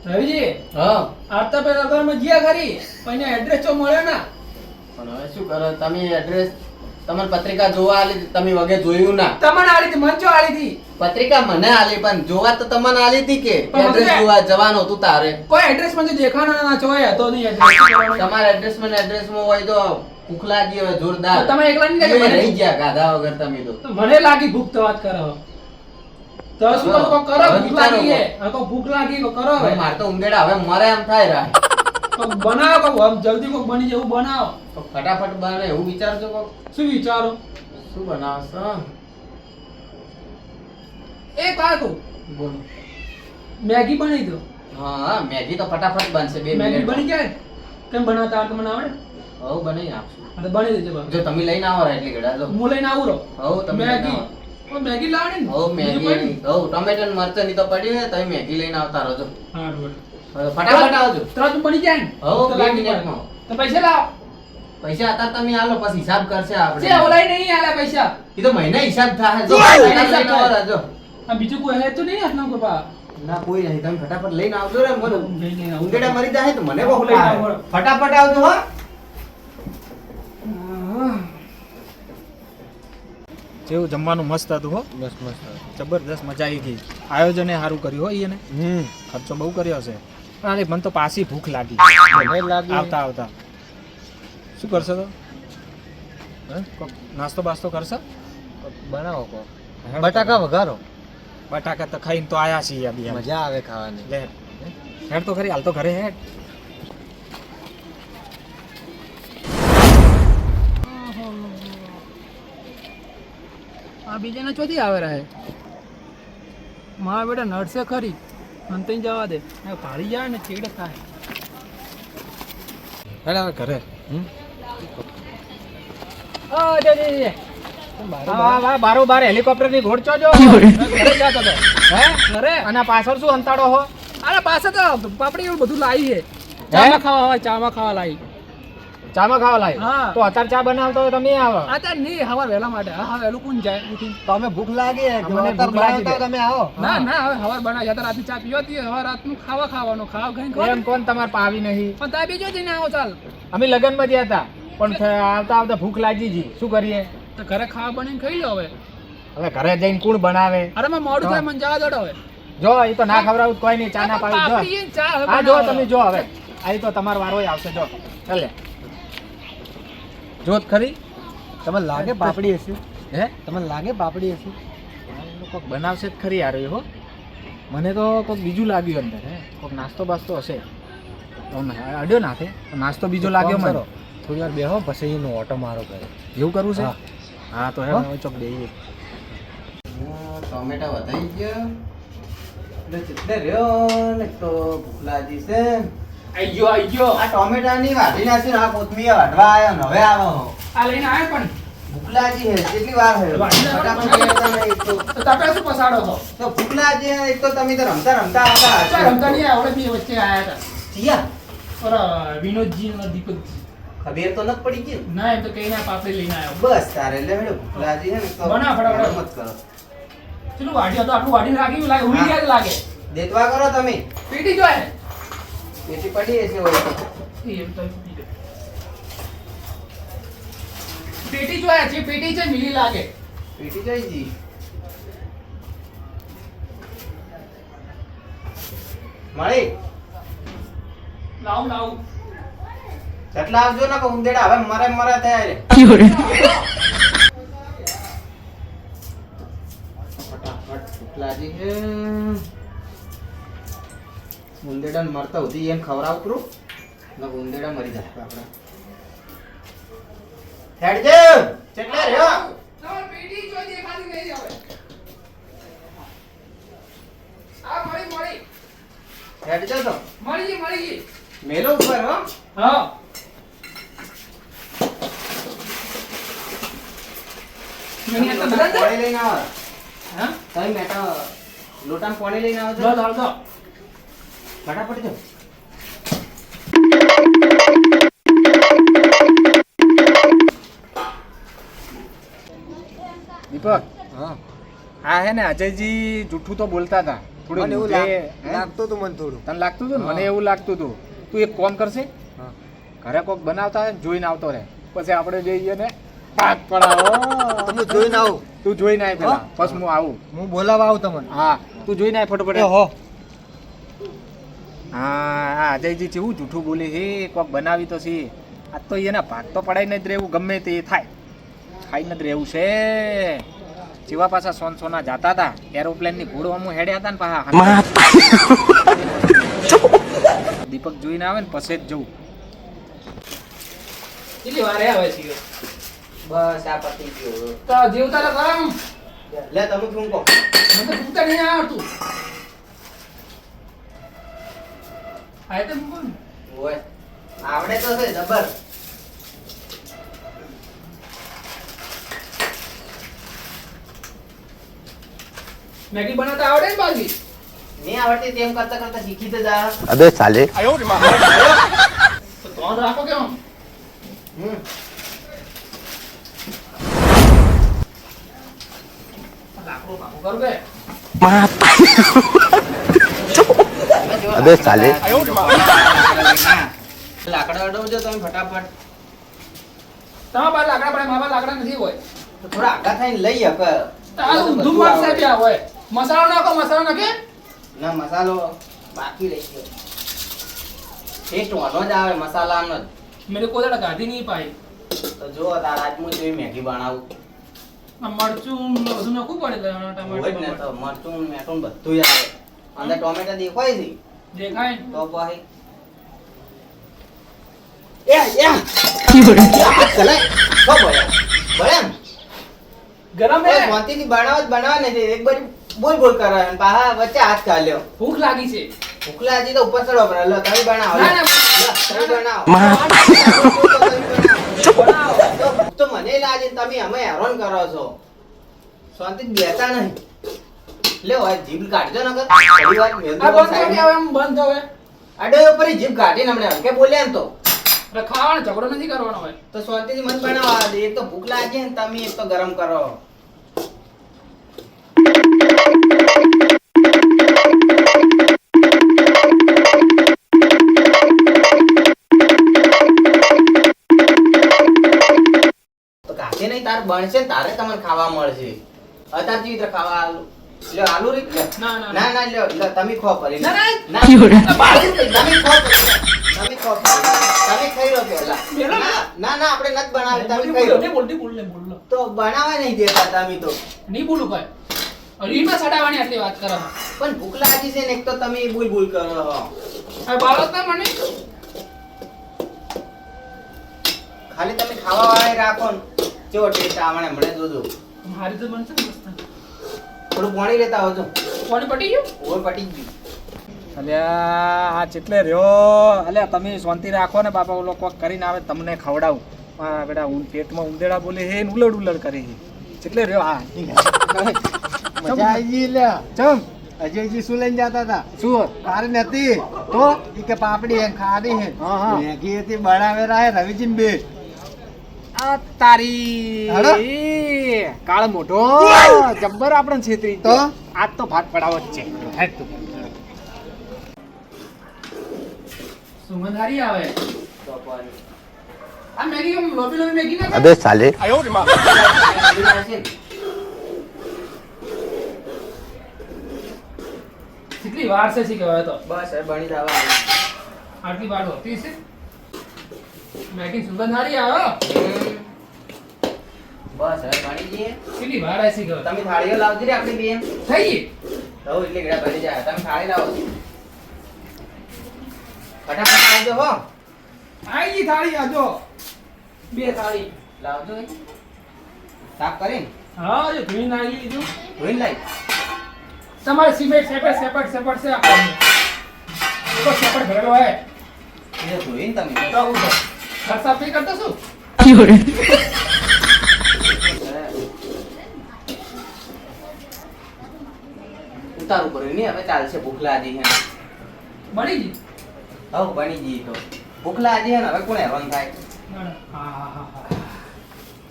રવિજી હા આવતા પેલા અગરમાં ગયા ખરી પણ એડ્રેસ તો મળ્યો ના. પણ હવે શું કરો તમે એડ્રેસ તમારી પત્રિકા જોવા આલી તમે વગે જોયું ના તમને આલી હતી મંચો આલી હતી પત્રિકા મને આલી પણ જોવા તો તમને આલી હતી કે પણ એડ્રેસ મને- જોવા જવાનું હતું તારે કોઈ એડ્રેસ મને દેખાણો ના ચોય હતો નહીં એડ્રેસ. તમારા એડ્રેસમાં હોય તો ભૂખ લાગી હોય જોરદાર તમે એકલા નહીં તમે મને રહી ગયા ગાધા વગર તમે તો મને લાગી ભૂખ તો વાત કરો તો શું કરો કોક કરો હવે ભૂખ વિચારો લાગી હે હવે કોક ભૂખ લાગી કોક કરો હવે માર તો ઊંઘેડા હવે મરે એમ થાય રા કોક બનાવો કોક હવે જલ્દી કોક બની જાય એવું બનાવો. તો ફટાફટ બને એવું વિચારજો કોક શું વિચારો શું બનાવશો એક વાત કહું બોલો મેગી બનાવી દો. હા મેગી તો ફટાફટ બનશે 2 મેગી મિનિટ બની જાય કેમ બનાવતા આવડે તમને આવડે હવ બનાવી આપશું હા તો બની દેજો બાબા. જો તમે લઈને આવો રા એટલી ઘડા જો હું લઈને આવું રહો હવ તમે લઈને મેગી આવો ઓ મેગી લાવણી ને હવ બીજું મેગી કોઈ? હવ ટમેટો ને મરચાં ની તો પડી હોય તમે મેગી લઈને આવતા રહો જો હા રોડ હવે ફટાફટ આવજો તરત બની જાય ને હવ, તો 2 લાગી મિનિટમાં. પડે. તો પૈસા લાવો પૈસા અત્યારે તમે આલો પછી હિસાબ કરશે છે આપણે ઓલાય નહીં આલે પૈસા એ તો મહિના હિસાબ થાય જો મહિના મહિના હિસાબ લઈને આવો રા, જો આ બીજું કોઈ હે તો નહીં હાથના કોઈ પા ના કોઈ નહીં તમે ફટાફટ લઈને આવજો રે મને લઈને આવું. ઊંઘેડા મરી જાય તો મને બહુ હું લઈને થાય. આવું. ફટાફટ આવજો હો જેવું જમવાનું મસ્ત હતું હો બસ મસ્ત જબરદસ્ત મજા આવી ગઈ આયોજને સારું કર્યું હો એને ખર્ચો બહુ કર્યો છે પણ આને મને તો પાછી ભૂખ લાગી મને લાગ્યું આવતા આવતા શું કરશો તો હે? કોક નાસ્તો બાસ્તો કરશો બનાવો કો બટાકા વઘારો બટાકા તો ખાઈને તો આયા છીએ આ બી મજા આવે ખાવાની લે હેડ તો ખરી હાલ તો ઘરે હેડ આ બીજાને ચોથી આવે રહે મારા બેટા નડશે ખરી અંતે જવા દે ભાડી જાય ને ચીડ થાય. હેડ હવે ઘરે બારોબાર હેલિકોપ્ટર ની ઘોડ ચોજો ઘરે જાતો હતો હે ઘરે અને પાછળ શું અંતાડો હો અરે પાસે તો પાપડી એવું બધું લાવી છે ચામાં ખાવા હોય ચામાં ખાવા લાવી ચામાં ખાવા લાય હા. તો અત્યારે ચા બનાવતો હોય તમે આવો આ ત્યાં નહીં હવાર વહેલા માટે હા વહેલું કોણ જાય ઉઠીને? તમે ભૂખ લાગી અમને ભૂખ લાગી છે. તમે આવો ના ના હવે હવાર બનાવી જતા રાતની ચા પીવા હતી હવે રાતનું ખાવા ખાવાનું ખાવા ખાઈને એમ ખાવાનું. કોણ તમારે પાવી નહીં પણ ત્યાં બીજો જઈને આવો ચાલ અમે લગનમાં ગયા હતા પણ આવતા આવતા ભૂખ લાગી ગઈ શું કરીએ તો ઘરે ખાવા બનીને ખાઈ લો હવે. હવે ઘરે જઈને કોણ બનાવે અરે મેં મોડું થાય મને જવા દો હવે. જો એ તો ના ખવડાવું તો કોઈ નહીં ચા ના પાડી જો પાપડી ને ચા હવે હા જો બનાવો. તમે જો હવે આ તો તમારો વારો આવશે જો ચાલે જોત ખરી તમને લાગે પાપડી હશે હે તમને લાગે પાપડી હશે કોક બનાવશે જ ખરી યાર હો મને તો કોક બીજું લાગ્યું અંદર હે કોક નાસ્તો બાસ્તો હશે અડ્યો ના થાય નાસ્તો બીજો લાગ્યો મને થોડી વાર બેહો પછી એનો ઓટો મારો કરે એવું કરવું છે હા. હા તો હે હો? હવે ચોક દઈએ ટોમેટા વધાઈ ગયા એટલે કેટલે રહ્યો ને તો ભૂખ લાગી છે આઈ ગયો આઈ ગયો આ ટોમેટાની વાઢી નાખી ને આ કોથમીર વાઢવા આવ્યો ને હવે આવો આ લઈને આવ્યો પણ ભૂખ લાગી છે કેટલી વાર છે વાઢી નાખો. ફટાફટ લેતા નહીં એક તો તો તમે શું પસાડો છો તો ભૂખ લાગી છે, એક તો તમે તો રમતા રમતા આવતા ચાલ રમતા નહીં આવડે બે વચ્ચે આયા હતા ચિયા ઓરા વિનોદજી અને દીપકજી ખબર તો નથી પડી ગઈ ના એમ તો કઈ ના પાપડી લઈને આવ્યો બસ તારે એટલે હેડો ભૂખ લાગી છે ને તો બનાવ ફટાફટ. મત કરો ચલો વાઢ્યો તો આટલું વાઢીને રાખ્યું લાગે ઉડી ગયા જ લાગે દેતવા કરો તમે પીટી જોય પેટી પડી હશે હોય તો. એમ તો પીટી જોય. પેટી જોયા છે પેટી છે મિલી લાગે પેટી જોઈ જી મળી લાવું લાવું કેટલા આવજો ને કે ઉંદેડા હવે મરે મરે થયા રે ફટાફટ ભૂખ લાગી છે ઉંદેડા ને મરતા સુધી એમ ખવડાવ કરું ને ઉંદેડા મરી જાય આપડા હેડજે કેટલા રહ્યો તમાર પેટી જોઈ દેખાતી નહીં હવે આ મળી હેડજે તો મળી ગઈ મેલો ઉપર હો હા મેં તો બરાબર પાણી લઈને આવો હા તમે મેટા લોટામાં પાણી લઈને આવો લો છો લો લો ફટાફટ જો દીપક હા હા હે ને અજયજી જૂઠું તો બોલતા હતા થોડું મને એવું મોઢે, હે? લાગતું હતું મને થોડું. તને લાગતું હતું ને? મને હા. એવું લાગતું હતું. તું એક કામ કરશે, હા. ઘરે કોક બનાવતા હોય ને જોઈને આવતો રહે, પછી આપણે જઈએ ને પાક પડાવો. તો હું જોઈને આવું. તું જોઈને આય પેલા, હા? પછી હું આવું. હું બોલાવા આવું તમને. હા, તું જોઈને આય ફટોફટ. ઓહો. હા, અજયજી કેવું જૂઠું બોલે છે, કોક બનાવી તો છે. આ તો એને ભાગ તો પડાઈને જ રહેવું, ગમે તે થાય, ખાઈને જ રહેવું છે. જેવા પાછા સોના જાતા હતા એરોપ્લેનની ઘોડવામાં હેડ્યા હતા ને પાછા દીપક જોઈને આવે ને પછી જ જવું. કેટલી વાર આવે છે બસ આ પતી ગયું. તો જીવતા તો ગરમ લે તમે શું કહો? મને તો ભૂખતા નહીં આવડતું આ તો મૂકો ને. ઓય આવડે તો છે જબર. મેગી બનાવતા આવડે ને બાજી નહીં આવડતી તેમ કરતા કરતા શીખી તો જા. अबे साले તો ધોન રાખો કેમ હમ લાકડું કાપો કર બે अबे साले લાકડા અડવજો તમે ફટાફટ. તમારા પાસે લાકડા પડે મારા પાસે લાકડા નથી હોય તો થોડા આગા થઈને લઈ આપ. તો આ ઊંધું મારશે ત્યાં હોય મસાલો નાખો મસાલો નાખે ના મસાલો બાકી રહી ગયો. ટેસ્ટ વાનો જ આવે મસાલાનો જ. મેરે કોઈ દાડા ગાધી નહીં પાઈ તો જો તારા આજનું જેવી મેગી બનાવું. આ મરચું ને બધું નાખવું પડે હોય જ ને ટમાટર તો મરચું મેઠું બધું આવે. અંદર ટોમેટા દેખાય છે દેખાય ને? તો પછી એ ચલે તો બોલે એમ ગરમ એ હે શાંતિથી બનાવવા જ નથી. એક બાજુ બોલ કરે અને પાછા વચ્ચે હાથ કાઢ્યો. ભૂખ લાગી છે ભૂખ લાગી તો ઉપર ચડો પડે. લો તમે બનાવો. ના, ના. લો, તમે બનાવો. બનાવો. તો ભૂખ તો મને લાગે ને તમે અમે હેરાન કરો છો. શાંતિથી બેસતા નહીં. લ્યો હવે જીભ કાઢજો નકર. થોડી વાર મેલ આ દો બંધ સાઈડ. કરી આવે એમ બંધ હવે આડો ઉપર જીભ કાઢીને હમણાં કે બોલ્યા ને તો એટલે ખાવાનો ઝઘડો નથી કરવાનો હોય તો શાંતિથી મને બનાવવા દે. એક તો ભૂખ લાગી ને તમે એક તો ગરમ કરો. તો કાઢે નહીં તાર બનશે ને તારે તમને ખાવા મળશે. અત્યાર જેવી રીતે ખાવા આલુ લ્યો આલુ રી લ્યો. ના, ના, ના ના લ્યો લ્યો તમે ખો પડી ના, ના. ના તમે ખો પડી તમે ખો પડી તમે ખાઈ લો પેલા. પેલા? ના ના આપણે નથી બનાવી તમે બોલતી ખાઈ લો. બોલ નહીં બોલ તો બનાવવા નહીં દેતા તમે તો. નહીં બોલું કઈ રીમાં સડાવવાની આટલી વાત કરો પણ ભૂખ લાગી છે ને એક તો તમે બોલ કરો છો. હવે બાળક ના મને ખાલી તમે ખાવા વાળા રાખો ને કેવો ટેસ્ટ આવણે હમણાં જોજો. મારી તો બનશે ને મસ્ત થોડું પાણી લેતા આવજો. કોને પટી ગયું ઓર પટી ગયું. અલ્યા આ ચેટલે રહ્યો. અલ્યા તમે શાંતિ રાખો ને બાપા, ઓલો કોક કરીને આવે તમને ખવડાવું. આ બેટા પેટમાં ઉંદેડા બોલે હે ને ઉલડ કરે છે. ચેટલે રહ્યો. હા મજા આવી ગઈ લ્યા. ચમ અજયજી શું લઈને જતા હતા? શું કાર નથી તો ઈ કે પાપડી હે ખાધી હે. હા, હા. મેગી હતી બનાવેલા હે રવિજીન બે. આ તારી હાલો. કાળ મોઢો જબ્બર આપણે છેતરી તો? આજ તો ભાત પડાવો જ છે. હેડ તું. સુગંધ હારી આવે તો પણ આ મેગી કેમ લોબી મેગી ના अबे साले કેટલી વાર છે શીખે હવે તો બસ હવે બની જવા. આટલી વાર હોતી છે મેગી સુગંધ હારી આવે બસ હવે બની જઈએ. કેટલી વાર આવી શીખે તમે થાળીઓ લાવજો રે આપણી બેન. થઈ ગઈ તો એટલે ગડા ભરી જાય. તમે થાળી લાવો. ફટાફટ આવજો હો. આઈ ગઈ થાળી આજો બે થાળી લાવજો એ. સાફ કરીને હા જો ધોઈ નાખી લીધું ધોઈને લાવી. તમારે સિમેન્ટ સેપરેટ છે આપવાનું એકો સેપરેટ ભરેલો હે એ ધોઈને તમે તો ઉઠો ઘર સાફ નહીં કરતો શું ઉતારું કર્યું નહીં હવે ચાલશે. ભૂખ લાગી છે. બની ગઈ હવે બની ગઈ તો ભૂખ લાગી છે ને હવે કોણ હેરાન થાય. હા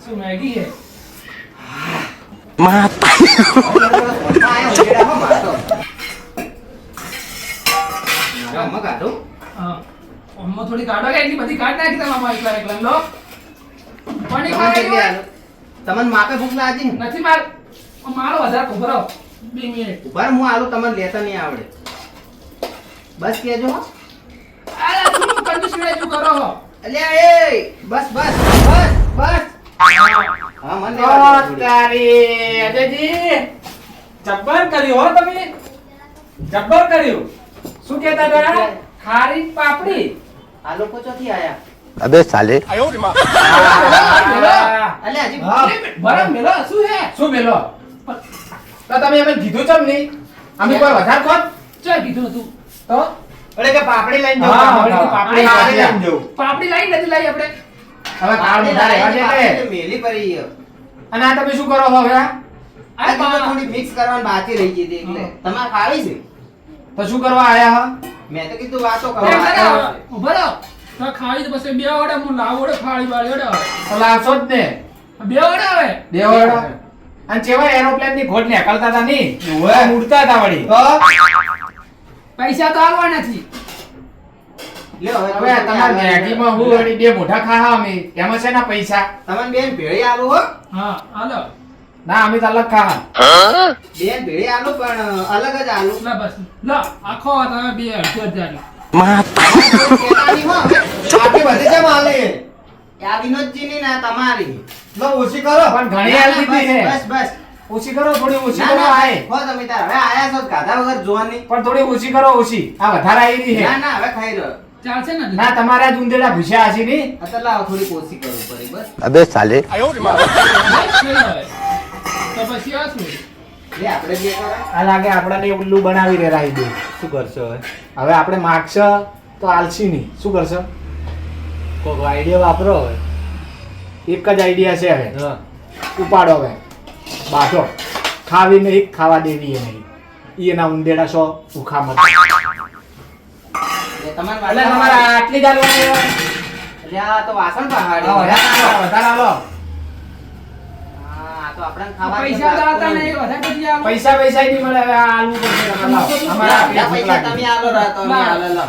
શું મેગી હે આયા ઉજેડા હો મારતો. આમાં કાઢું હા આમાં થોડી કાઢો કે એટલી બધી કાઢ નાખી તમારા એકલા એકલા લો પાણી તમને ખાવા કેટલી આલો? તમને માપે ભૂખ લાગી ને નથી મારો વધારે ખબર 2 મિનિટ ઉભા રહો, હું આલું, તમને લેતા નહીં આવડે. બસ કહેજો હો. આ શું કંડિશન જો કરો હો અલ્યા એ બસ બસ બસ બસ હા મને લેવા દે થોડી. તારી અજયજી જબ્બર કર્યું હો તમે જબ્બર કર્યું શું કહેતા હતા ખારી પાપડી આ લોકો ચોથી આયા अबे साले અલ્યા હજી બરાબર મેલો શું હે શું મેલો તો તમે એમ કીધું ચમ નહીં અમે કોઈ વધારે કોણ ચાલ કીધું તું તો એટલે કે પાપડી લઈને હા, જવું હવે તો પાપડી પાપડી લઈને લઈને જવું પાપડી લાઈ નથી લાઈ આપણે હવે કાળ પાપડી મોટા રહેવા લાવી, દે પાપડી તે. તો મેલી પડી છે. અને આ તમે શું કરો છો હવે આ તો થોડી મિક્સ કરવાની બાકી રહી ગઈ હતી એટલે તમારે ખાવી છે તો શું કરવા આયા હો મેં તો કીધું વાતો એ કરવા બરાબર ઉભો રહો તો ખાવી તો પછી બે વડે હું લાવ વડે ખાડી વાળી વડે તો લાવશો જ ને બે વડે આવે દેવડા અને ચેવા એરોપ્લેન ની ખોટ નીકળતા હતા નહીં આમ ઉડતા હતા વળી પૈસા તો આવવા નથી લ્યો હવે તમારા મેગીમાં હું વળી બે મોઢા ખાવા અમે એમાં છે ના પૈસા તમને બેન ભેળી આલુ હો હા હાલો ના અમે તો અલગ ખાવા બેન ભેળી આલુ પણ અલગ જ આલુ લા બસ લા આખો તમે બે અડધો જાની કેતાની હો હવે. આટલી બધી કેમ આલે આ વિનોદજીની ના તમારી લો ઓછી કરો પણ ઘણી ના, હાલ ના, દીધી છે બસ બસ ઓછી કરો થોડી ઓછી ના કરો ના આય હો તમે તાર હવે આયા છો ગાધા વગર જોવાની પણ થોડી ઓછી કરો ઓછી આ વધારે આવી રહી ના છે ના હવે ખાઈ રહ્યો ચાલશે ને ના તમારા જ ઉંદેડા ભૂસ્યા હશે નહીં અતર લાવો થોડી કોશી કરવું પડે બસ अबे साले તો પછી આ શું લે આપણે બે કરો આ લાગે આપણને ઉલ્લુ બનાવી રહ્યા દે શું કરશો હવે આપણે માગશે તો આલસી નહીં શું કરશો કોઈ આઈડિયા વાપરો હવે એક જ આઈડિયા છે હવે ઉપાડો હવે બાટો ખાવી નહીં ખાવા દેવી એ નહીં એના ઉંદેડા સો ભૂખા મત લે તમારે એટલે તમારે આટલી જ આલવાની હોય. એટલે આ તો વાસણ પહાડી હા, વધારે આલો. હા આ તો આપણને ખાવા પૈસા તો આવતા નહીં વધારે પછી આવો પૈસા પૈસા નહીં મળે હવે આ આલવું પડશે તમારે. લાવો. અમારે આટલી ભૂખ પૈસા લાગી. તમે આલો રાતો અમે આલો લો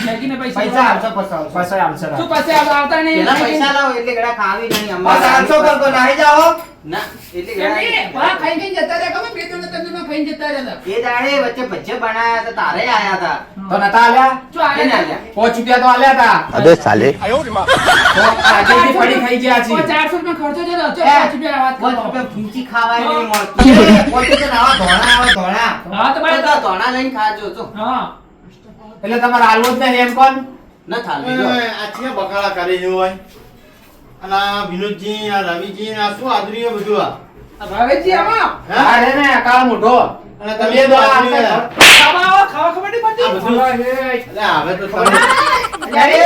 મેગીને પૈસા પૈસા આવશે પછી આવશે. પછી આવશે શું પછી આવતા નહીં પેલા પૈસા લાવો એટલે ગડા ખાવી નહીં બસ અમારે 800 કરતો નાહી જાઓ ના એટલે એમની, ગડા વાહ, ખાઈ ખાઈને જતા રહ્યા ખબર બે ત્રણ ત્રણ ખાઈને જતા રહ્યા એ દાડે વચ્ચે ભજ્જે બનાયા હતા તારે આયા હતા તો નતા આલ્યા શું આયા એને હતા? આલ્યા 5 રૂપિયા તો આલ્યા હતા अबे साले તો આજેથી પડી ખાઈ ગયા ઓ, છીએ 400 રૂપિયા ખર્ચો છે તો એ, 5 રૂપિયા વાત કરો. 5 રૂપિયા ફૂંચી ખાવાય નહીં મળતી પોતે તો આવા ધોણા આવે ધોણા હા, તો ભાઈ. તો ધોણા લઈને ખાજો જો હા એટલે તમારે આલવો જ નહીં એમ કોણ ન થાલી જો આ છે બકાળા કરી જેવું હોય અને આ વિનોદજી આ રવિજી આ શું આદરી બધું આ ભાવેશજી આવો. આ રે ને કાળ મોઢો અને તમે તમે દો આદરી આ ખાવા આવો, ખાવા ખબર નહીં પડતી? આ બધું એટલે હવે તો તમે અરે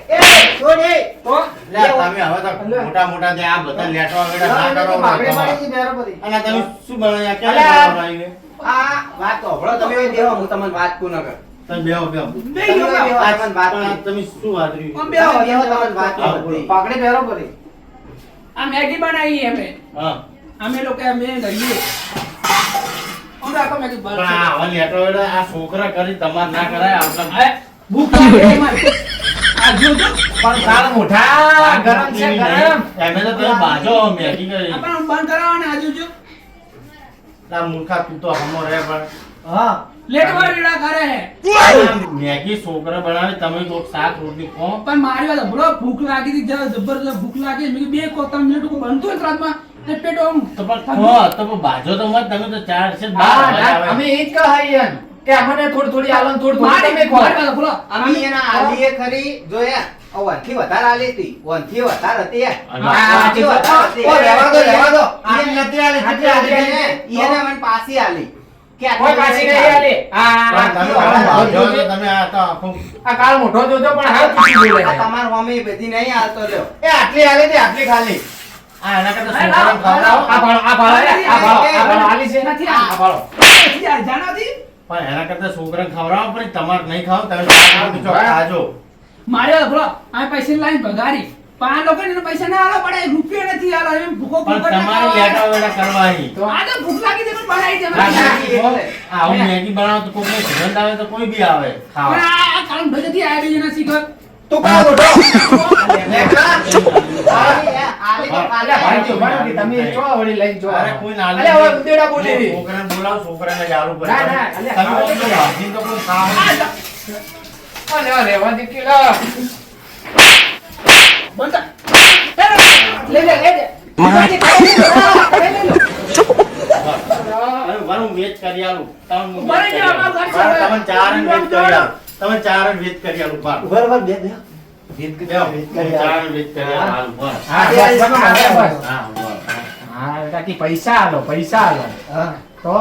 એ છોડે તો? એટલે તમે હવે તો મોટા મોટા જે આ બધા લેટવા વેડા ના કરો ભાગડી મારી બરાબર અને તમે શું બનાવ્યા ક્યારે અલ્યા. બનાવીને આ વાત તો હભળો તમે ઓય દેવો હું તમને વાત કો ન કર તમે બેહો બેહો બે તમે ગયો બેહો, બા. તમને વાત પણ કો. તમે શું આદરી આમ તમે બેહો, તમને વાત કો હા, બધી. પાકડી પહેરો પડી આ મેગી બનાવી અમે હા અમે લોકો અમે લઈએ અમે આખો મેગી પણ બનાવી. આ આવા લેટવા વેડા આ છોકરા કરી તમાર ના કરાય આવતા અરે, ભૂખ લાગે છે મારે. આ જોજો. પણ કાળ મોઢા ગરમ છે ગરમ એમે તો તમે બાજો મેગી કરી આ પણ બંધ કરાવવાના આ જોજો. આ મૂર્ખા તું તો હમો રહે પણ હા લેટવા વેડા કરે હે. મેગી છોકરા બનાવે તમે તો શાક રોટલી ખો પણ મારી વાત સાંભળો, ભૂખ લાગી હતી જરા જબરજસ્ત ભૂખ લાગી મેં કીધું બે કોક 3 મિનિટ કોઈ બનતું હોય ત્રાસમાં ને પેટ આમ તો પણ ખો તો પણ બાજો તો મત તમે તો ચાર છે હા બાર ના, અમે એ જ કહાઈએ એમ કે અમને થોડી થોડી આલો ને થોડી થોડી તમે ખો મારી વાત સાંભળો. અમે એના આલીએ ખરી જોયા વનથી વધારે આલી હતી વનથી વધારે હતી વનથી વધારે હતી. ઓ, રહેવા દો, રહેવા દો. ઈ નથી આલી, નથી આલી એને. ઈને મને પાછી આલી કે આટલી કોઈ પાછી નહીં આલે આ પણ તમે આવા બાજો તો તમે આ તો આખું આ કાળ મોઢો જોજો પણ હાવ પૂછી બોલે આ તમાર હોમે બધી નહીં આલતો લ્યો એ આટલી આલે તે આટલી ખાલી આ એના કરતા અરે, છોકરાને ખવડાવો. આ ભાળો આલી છે નથી આ ભાળો નથી આ જાણવાથી? પણ એના કરતા છોકરાને ખવડાવો પણ તમારે નહીં ખાવ તમે શાક રોટલી ચોક ખાજો મારી વાત સાંભળો, આ પૈસા લાઈન ભગારી પાંચ લોકો ને પૈસા ના આલો પડે રૂપિયા નથી આલો એમ ભૂખો પણ ભૂખો તમારે લેટા વેટા કરવાની આ તો ભૂખ લાગી છે પણ બનાવી દે હા, હા, હું મેગી બનાવું તો કોઈ સુગંધ આવે તો કોઈ બી આવે પણ ખાવા આ કામ ભજતી આવી ગઈ ના શીખર તું કા ઉઠો અલ્યા ભાઈ ભાઈ તમે ચો વળી લઈને જો અરે કોઈ ના અલ્યા હવે ઉદેડા બોલી છોકરાને બોલાવો છોકરાને જારું પડે ના, ના, અલ્યા, તમે ઓમ તો હાથીને તો કોઈ ખાવા અલ્યા રેવા દે કેલા બોલતા લે લે લે અરે વારું વેચ કરી આલું બરાબર છે, અમારું ઘર છે. તમે ચાર વેચ કરી આલું તમે ચાર વેચ કરી આલું બાર બરાબર બે બે ચાર વેચ કરી આલું બસ હા બસ બસ બસ હા બસ હા કાકી પૈસા આલો હા તો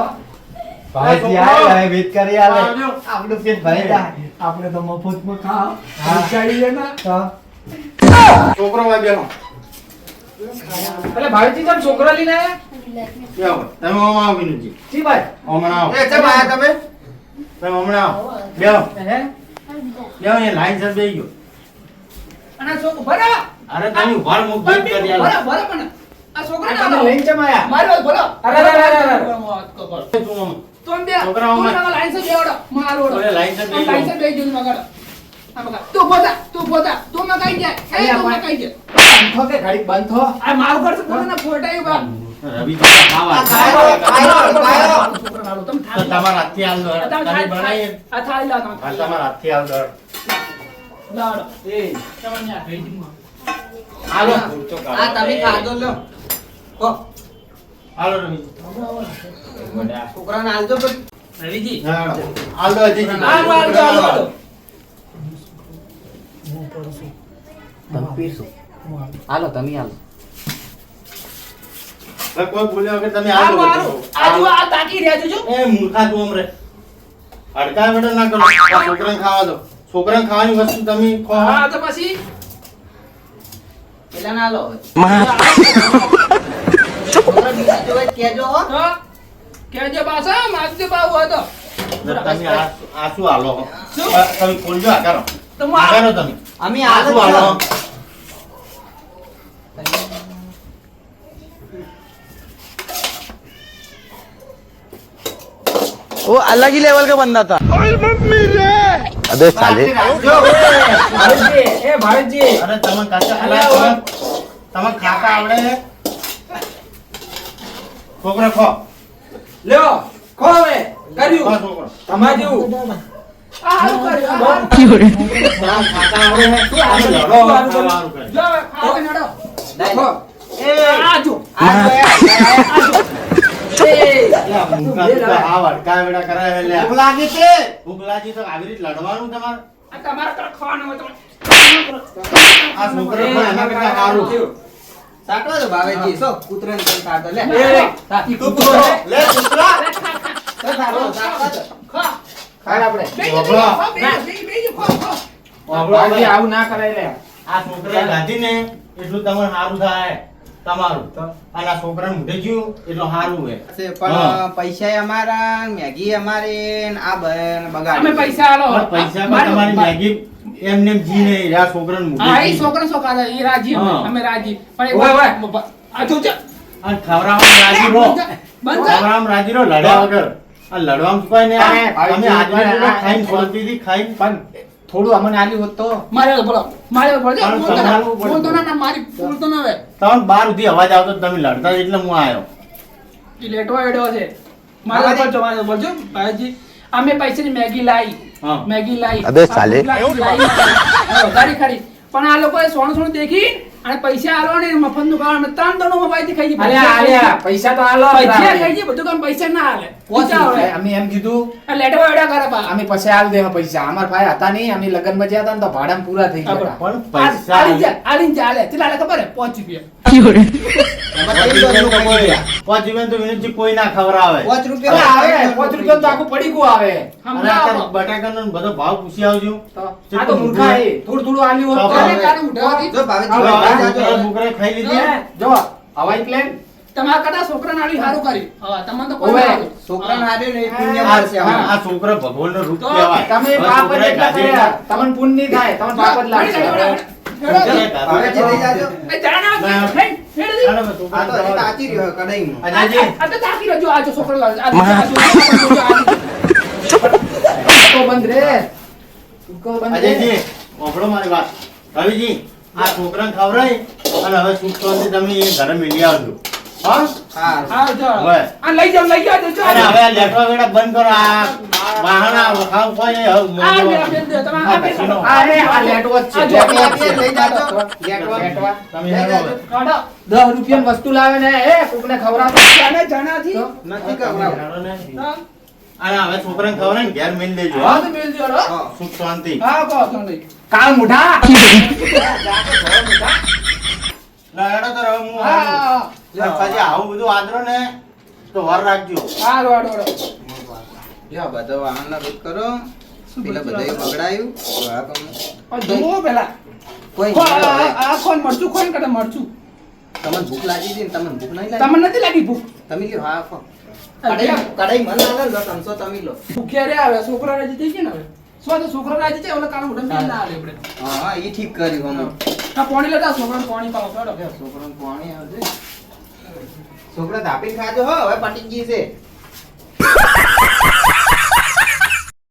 ભાઈ આય વેટ કરી આલે આવજો. આપણું પેટ ભરાઈ જાય આપણે તો મફતમાં ખાવ હા. વિચારીએ ના તો છોકરો ભાઈ બેહો એટલે ભાઈજી તમે છોકરા લઈને આયા બેહો તમે ઓમ આવો વિનુજી જી ભાઈ હમણાં આવો એ ચમ આયા તમે તમે હમણાં આવો બેહો હે બેહો એ લાઈન સર બેહી ગયો અને છોકરો ભરો અરે તમે ઉભાર મુક વેચ કરી આલું ભરો ભરો પણ આ છોકરા તમે ના લઈને ચમ આયા મારો ભરો અરે, અરે, અરે, અરે. તું આમ. તો એમ બે છોકરાઓમાં- તું લાઈન સે બેવડો મારો ઓલે લાઈન સે બેહી લાઈન સે ગયો. બેહી જઈને મગાડો આ મગા તું પોતા તું મગાઈ જાય એ અલ્યા, તું ભાઈ. મગાઈ જાય બંધો કે ઘડી બંધો આ મારું ઘર છે કોના ફોટાયું બા રવિજી ખાવા આ ખાયો, ખાયો. છોકરા નાલો તમે તો થાળી તમારા હાથથી આલ દો તમે તમે બનાવીએ આ થાળી લાવો તમે હા થાળી તમારા હાથથી આલ દો લાવો એ તમે ન્યા રહી જમો હાલો આ તમે ખાધો લ્યો કો હાલો રવિજી છોકરાને આલજો પણ રવિજી હા હાલ દો હજી હાલો હાલો તમે પીરસો હાલો તમે હાલો ભાઈ કોઈ બોલ્યા વગર તમે હાલ દો હાલો આજુ આ તાકી રહેજો જો એ મૂર્ખા તું અમરે હડકા બેટા ના કરો આ છોકરાને ખાવા દો છોકરાને ખાવાની વસ્તુ તમે ખો હા તો પછી પેલા ના લો છોકરા બીજી જોવે કહેજો હો તો કેજે પાછા માગજે બાવ હતો તમે આસુ હાલો શું? તમે ખોલજો આ કરો તો આ કરો તમે અમે આસુ હાલો હાલો वो अलग ही लेवल का बंदा था अबे साले ભાઈજી એ ભાઈજી અરે તમે કાચા અલ્યા, ખરા તમે ખાતા આવડે છોકરા ખો લ્યો ખો હવે ખો કર્યું છોકરો તમાર જેવું આ હારું કર્યું તમે ખાતા આવડે તમે લડો ખાવાનું કરે જો ખાવા નડો ખો આ જો અલ્યા, મૂર્ખા તું તો આ વડકા વેડા કરે છે લ્યા. ભૂખ લાગી છે ભૂખ લાગી તો આવી રીતે લડવાનું તમારે આ તમારા કર ખાવાનું હોય તો આ છોકરો પણ એના કરતા સારું સાટવા દો ભાવેજી સો કૂતરાને પણ સાટો લે ઈ કૂતરો છે. લે છોકરા સાટવા દો ખા ખાય આપણે બેજો બેજો ખા ભાઈજી આવું ના કરાય લે આ છોકરા ગાધીને એટલું તમારે સારું થાય તમારું તો? અને આ છોકરાને મૂઢે ગયું એટલું સારું હોય છે પણ પૈસા અમારા મેગી અમારે ને આ બન બગાડી અમે પૈસા આલો પણ પૈસા પણ તમારી મેગી એમને એમ જી નહીં આ છોકરાને મૂઢે હા એ ગયું. છોકરા છોકરા હતા, એ રાજી હા. અમે રાજી પણ ઓય, ઓય. આ જો જો અને ખવડાવવામાં રાજી રહો બંધ ખવડાવવામાં રાજી રહો લડ્યા વગર આ લડવામાં કોઈ નહીં અરે, તમે ભાઈ, આદમી ભાઈ, ખાઈને શાંતિથી ખાઈને પણ થોડું અમને આલ્યું હોત તો મારે બોલો મારે બોલો પણ બોલતો ના તમારું બોલો. બોલતો ના મારી બોલતો ના હવે તમે બાર સુધી અવાજ આવતો તમે લડતા એટલે હું આવ્યો એ લેટવા એડો છે મારે બોલજો મારે બોલજો ભાઈજી અમે પૈસાની મેગી લાઈ હા. મેગી લાઈ અબે સાલે. વધારી ખરી પણ આ લોકોએ સોનું સોનું દેખી અને પૈસા આલો ને મફત નું ખાવાનું ત્રણ દણો મોબાઈલ થી ખાઈ ગઈ અરે આલ્યા પૈસા તો આલો પૈસા ખાઈ ગઈ બધું કામ પૈસા ના આલે પૈસા આવે અમે એમ કીધું આ લેટવા એડા કરે બા અમે પછી આલ દે પૈસા અમાર ભાઈ હતા નહીં અમે લગનમાં ગયા હતા ને તો ભાડામાં પૂરા થઈ ગયા હતા. પણ પૈસા આલીન ચાલે કેટલા આલે ખબર હે 5 રૂપિયા પાંચ રૂપિયા તો વિનોદજી કોઈ ના ખવડાવે પાંચ અરે રૂપિયા આવે 5 રૂપિયા તો આખું પડીકું આવે અને અત્યારે બટાકાનો બધો ભાવ પૂછી આવજો તો આ તો મૂર્ખા એ થોડું થોડું આલ્યું હોત તો કાલે હવે. કાલે ઉઠાવી જો ભાવેજી હવે ભાઈ આ જાજો. છોકરાએ ખાઈ લીધી હે, જો હવાઈ પ્લેન તમારા કદા છોકરા નાળી સારું કરી હા તમને તો કોઈ ઓવે, ના આવડે. છોકરાને હાર્યો ને એ પુણ્ય આ મળશે અમારે. આ છોકરો ભગવાનનો રૂપ તો કહેવાય તમે હવે પાપ જ છોકરાએ એટલા ગાધી કર્યા તમને પુણ્ય નહીં થાય તમને પાપ જ લાગશે વળી, વળી, હવે જે લઈ જાજો. એ જરા ના ના. નહીં, હેડ દી. ચાલો, મેં આ તો હજી છોકરાને તાચી રહ્યો કડાઈમાં. અજયજી, આ તો તાકી રહ્યો, જો આ જો છોકરો લાવે. આ તો બંધ રે. ઉકો બંધ રે. અજયજી, સાંભળો મારી વાત. રવિજી, આ છોકરાને ખવડાવી અને હવે સુખ શાંતિ તમે એ ઘરે મેલી આવજો. હા? હા. હા જો. હવે. આ લઈ જાવ લઈ જાવ જો. અને હવે આ લેટવા વેડા બંધ કરો. આ બહાના વખાવ કોઈ હવે આ મોજો. બે બેન દે તમે આ બે ભસીનો. અરે આ લેટવો જ આ છે જો, લેટવા આપીએ, લઈ જાજો. લેટવા. લેટવા. તમે લઈ હેડો હવે. જાજો. કાઢો. 10 રૂપિયાની વસ્તુ લાવે ને એ કોકને ખવડાવતો જાણે જણાથી નથી ખવડાવ. હેડો ને. હા અને હવે છોકરાને ખવડાવીને ઘેર મેલી દેજો. હા હા? તો મેલ દિયો રો. હા. સુખ શાંતિ. હા કહો તો લઈ. કાળ મુઢા લા હેડો તો હવે હું હા આવું. હા પછી આવું બધું આદરો ને તો વાર રાખજો. હા રો રો. લ્યો, બધો વાહનનો રૂટ કરો. પેલા બધાએ બગડાયું. હવે આ કામ. આ જુઓ પેલા. કોઈ ખો, નહીં હવે. આ કોણ મરચું ખોન કરે મરચું. તમને ભૂખ લાગી છે ને તમને ભૂખ નહીં લાગી? તમને નથી લાગી ભૂખ? તમે લ્યો, હા ખો. અરે, કડાઈ મન ના લો, તમસો તમે લો. ભૂખ્યા રે આવે છોકરા રાજી થઈ ગયા ને હવે. શું તો છોકરા રાજી છે ઓલા કામ ઉડમ ના આવે આપણે. હા હા, ઈ ઠીક કર્યું હમણાં. આ પાણી લેતા છોકરાને પાણી પાવ છોડો. છોકરાને પાણી આવજે. છોકરા ધાપીને ખાજો હો, હવે પટી ગઈ છે.